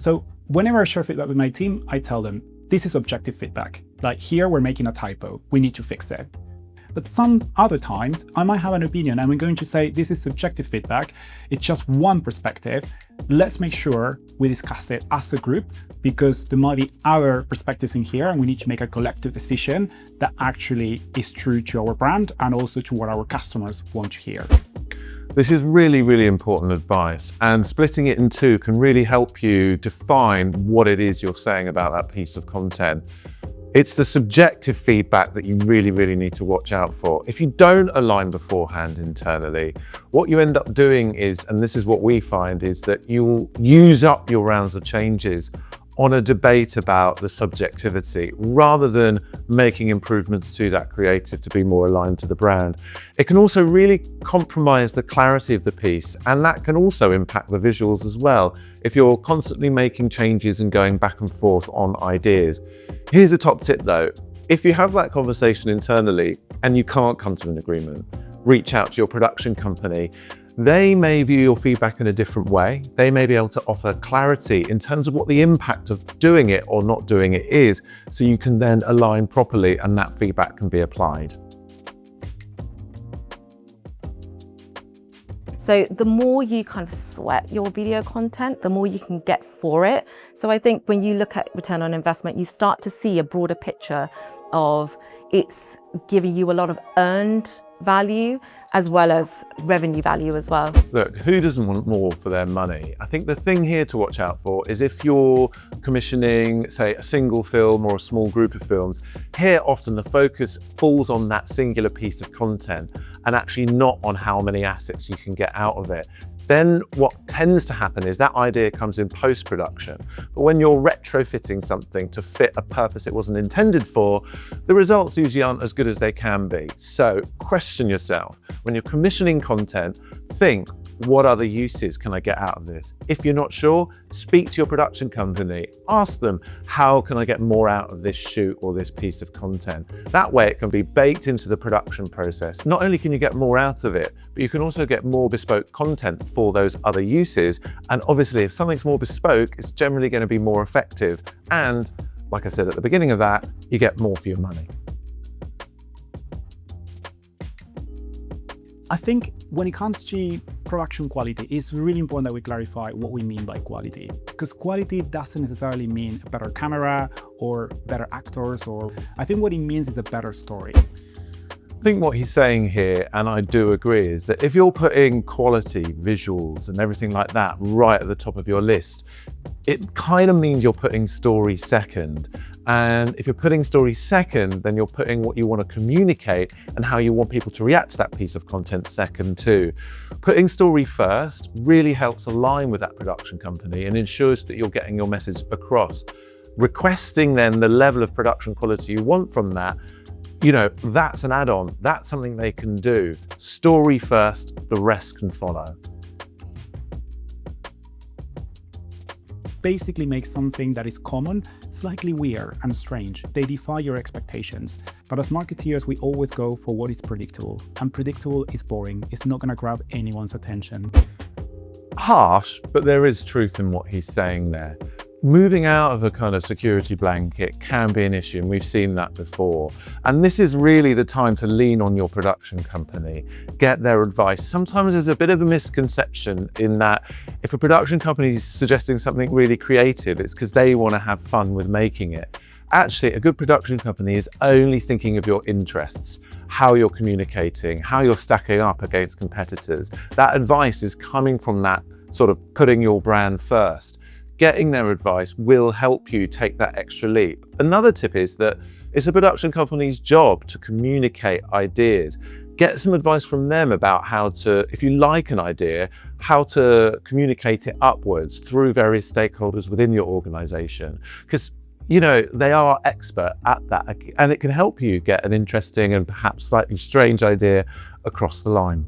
So whenever I share feedback with my team, I tell them, this is objective feedback. Like here, we're making a typo. We need to fix it. But some other times, I might have an opinion and I'm going to say, this is subjective feedback. It's just one perspective. Let's make sure we discuss it as a group because there might be other perspectives in here and we need to make a collective decision that actually is true to our brand and also to what our customers want to hear. This is really, really important advice, and splitting it in two can really help you define what it is you're saying about that piece of content. It's the subjective feedback that you really, really need to watch out for. If you don't align beforehand internally, what you end up doing is, and this is what we find, is that you'll use up your rounds of changes on a debate about the subjectivity rather than making improvements to that creative to be more aligned to the brand. It can also really compromise the clarity of the piece, and that can also impact the visuals as well if you're constantly making changes and going back and forth on ideas. Here's a top tip though. If you have that conversation internally and you can't come to an agreement, reach out to your production company. They may view your feedback in a different way. They may be able to offer clarity in terms of what the impact of doing it or not doing it is, so you can then align properly and that feedback can be applied. So the more you kind of sweat your video content, the more you can get for it. So I think when you look at return on investment, you start to see a broader picture of it's giving you a lot of earned value as well as revenue value as well. Look, who doesn't want more for their money? I think the thing here to watch out for is if you're commissioning, say, a single film or a small group of films, here often the focus falls on that singular piece of content and actually not on how many assets you can get out of it. Then what tends to happen is that idea comes in post-production. But when you're retrofitting something to fit a purpose it wasn't intended for, the results usually aren't as good as they can be. So question yourself. When you're commissioning content, think, what other uses can I get out of this? If you're not sure, speak to your production company. Ask them, how can I get more out of this shoot or this piece of content? That way it can be baked into the production process. Not only can you get more out of it, but you can also get more bespoke content for those other uses. And obviously, if something's more bespoke, it's generally going to be more effective. And like I said at the beginning of that, you get more for your money. I think when it comes to production quality, it's really important that we clarify what we mean by quality. Because quality doesn't necessarily mean a better camera or better actors, or I think what it means is a better story. I think what he's saying here, and I do agree, is that if you're putting quality, visuals and everything like that right at the top of your list, it kind of means you're putting story second. And if you're putting story second, then you're putting what you want to communicate and how you want people to react to that piece of content second too. Putting story first really helps align with that production company and ensures that you're getting your message across. Requesting then the level of production quality you want from that, you know, that's an add-on. That's something they can do. Story first, the rest can follow. Basically make something that is common slightly weird and strange. They defy your expectations. But as marketeers, we always go for what is predictable. And predictable is boring. It's not going to grab anyone's attention. Harsh, but there is truth in what he's saying there. Moving out of a kind of security blanket can be an issue, and we've seen that before. And this is really the time to lean on your production company, get their advice. Sometimes there's a bit of a misconception in that if a production company is suggesting something really creative, it's because they want to have fun with making it. Actually, a good production company is only thinking of your interests, how you're communicating, how you're stacking up against competitors. That advice is coming from that sort of putting your brand first. Getting their advice will help you take that extra leap. Another tip is that it's a production company's job to communicate ideas. Get some advice from them about how to, if you like an idea, how to communicate it upwards through various stakeholders within your organization. Because, you know, they are expert at that, and it can help you get an interesting and perhaps slightly strange idea across the line.